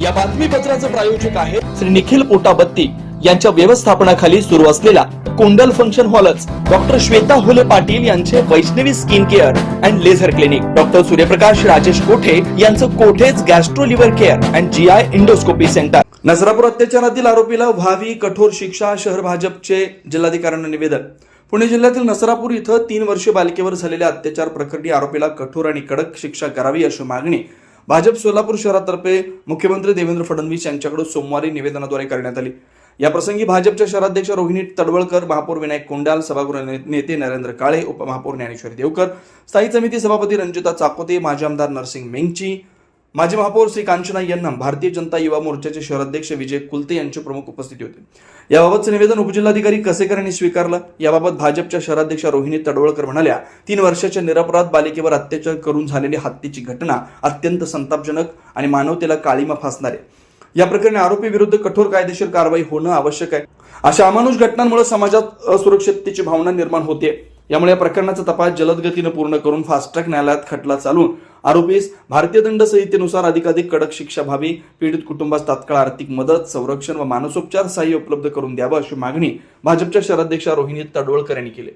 या बातमीपत्राचे प्रायोजक आहे श्री निखिल पोटाबत्ती यांच्या व्यवस्थापनाखाली सुरू असलेला कोंडल फंक्शन हॉलच डॉक्टर श्वेता होले पाटील यांचे Vaishnavi skin care and laser clinic, doctor Suryaprakash Rajesh Kothe यांचं Kothe's gastro liver care and GI endoscopy centre. Nasrapur अत्याचारातील आरोपीला व्हावी कठोर शिक्षा, शहर भाजपचे जिल्हाधिकाऱ्यांना निवेदन। पुणे जिल्ह्यातील नसरापूर इथं 3 वर्षीय बालिकेवर झालेल्या अत्याचार प्रकरणी आरोपीला कठोर आणि कडक शिक्षा करावी अशी मागणी भाजप सोलापूर शहरातर्फे मुख्यमंत्री देवेंद्र फडणवीस यांच्याकडे सोमवारी निवेदनाद्वारे करण्यात आली। या प्रसंगी भाजपच्या शहराध्यक्ष रोहिणी तडवळकर, महापौर विनायक कोंडाल, सभागृह नेते नरेंद्र काळे, उपमहापौर ज्ञानेश्वरी देवकर, स्थायी समिती सभापती रंजिता चाकोते, माजी आमदार नरसिंग मेंगची, माजी महापौर श्री कांचना यन्नम, भारतीय जनता युवा मोर्चाचे शहराध्यक्ष विजय कुलते यांची प्रमुख उपस्थिती होती। याबाबतचे निवेदन उपजिल्हाधिकारी कसेकर यांनी स्वीकारलं। याबाबत भाजपच्या शहराध्यक्ष रोहिणी तडवळकर म्हणाल्या, 3 वर्षाच्या निरपराध बालिकेवर अत्याचार करून झालेली हत्येची घटना अत्यंत संतापजनक आणि मानवतेला काळीमा फासणारी। या प्रकरणी आरोपी विरुद्ध कठोर कायदेशीर कारवाई होणं आवश्यक आहे। अशा अमानुष घटनांमुळे समाजात असुरक्षिततेची भावना निर्माण होते। यामुळे या प्रकरणाचा तपास जलद गतीने पूर्ण करून फास्ट ट्रॅक न्यायालयात खटला चालवून आरोपीस भारतीय दंड संहितेनुसार अधिकाधिक कडक शिक्षा व्हावी, पीडित कुटुंबास तात्काळ आर्थिक मदत, संरक्षण व मानसोपचार सहाय्य उपलब्ध करून द्यावं अशी मागणी भाजपच्या शहराध्यक्ष रोहिणी तडवळकर यांनी केली।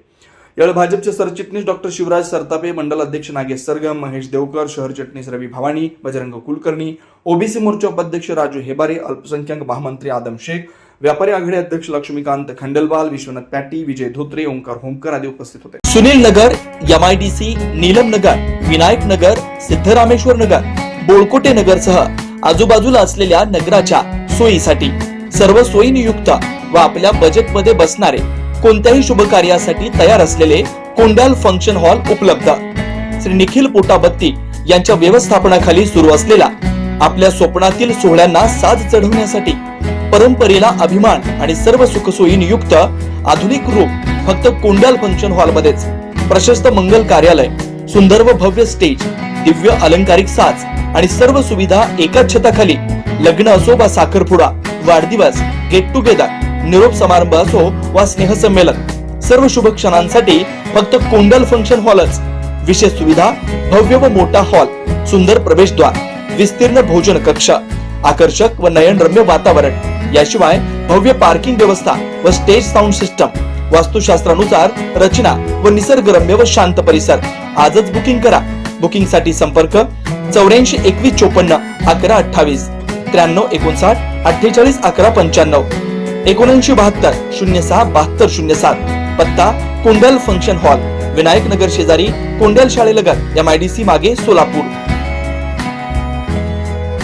यावेळी भाजपचे सरचिटणीस डॉक्टर शिवराज सरतापे, मंडल अध्यक्ष नागेश सरगम, महेश देवकर, शहर चिटणीस रवी भवानी, बजरंग कुलकर्णी, ओबीसी मोर्चा उपाध्यक्ष राजू हेबारे, अल्पसंख्याक महामंत्री आदम शेख, व्यापारी आघाडी अध्यक्ष लक्ष्मीकांत खंडेलवाल, विश्वनाथ पॅटी, विजय धोत्रे, ओंकार होमकर आदी उपस्थित होते। सुनील नगर, MIDC, नीलम नगर, विनायक नगर, सिद्धरामेश्वर नगर, बोळकोटे नगरसह आजूबाजूला असलेल्या नगराच्या सोयीसाठी सर्व सोयीनियुक्त व आपल्या बजेटमध्ये बसणारे कोणत्याही शुभ कार्यासाठी तयार असलेले कोंडाल फंक्शन हॉल उपलब्ध। श्री निखिल पोटाबत्ती यांच्या व्यवस्थापनाखाली सुरू असलेला आपल्या स्वप्नातील सोहळ्यांना साज चढवण्यासाठी परंपरेला अभिमान आणि सर्व सुखसोयी युक्त आधुनिक रूप फक्त कोंडाल फंक्शन हॉल मध्येच। प्रशस्त मंगल कार्यालय, सुंदर व भव्य स्टेज, दिव्य अलंकारिक साज आणि सर्व सुविधा एकाच छताखाली। लग्न असो वा साखरपुडा, वाढदिवस, गेट टुगेदर, निरोप समारंभ असो वा स्नेहसंमेलन, सर्व शुभ क्षणांसाठी फक्त कोंडाल फंक्शन हॉलच। विशेष सुविधा, भव्य व मोठा हॉल, सुंदर प्रवेशद्वार, विस्तीर्ण भोजन कक्ष, आकर्षक व नयनरम्य वातावरण, याशिवाय भव्य पार्किंग व्यवस्था व स्टेज साऊंड सिस्टम, वास्तुशास्त्रानुसार रचना व निसर्गरम्य व शांत परिसर। आजच बुकिंग करा। बुकिंग साठी संपर्क 84 21 54 11 28 93 59 48 11 95 79 72 06 72 07। पत्ता कोंडाल फंक्शन हॉल, विनायक नगर शेजारी कोंडाल शाळेलगत, MIDC मागे, सोलापूर।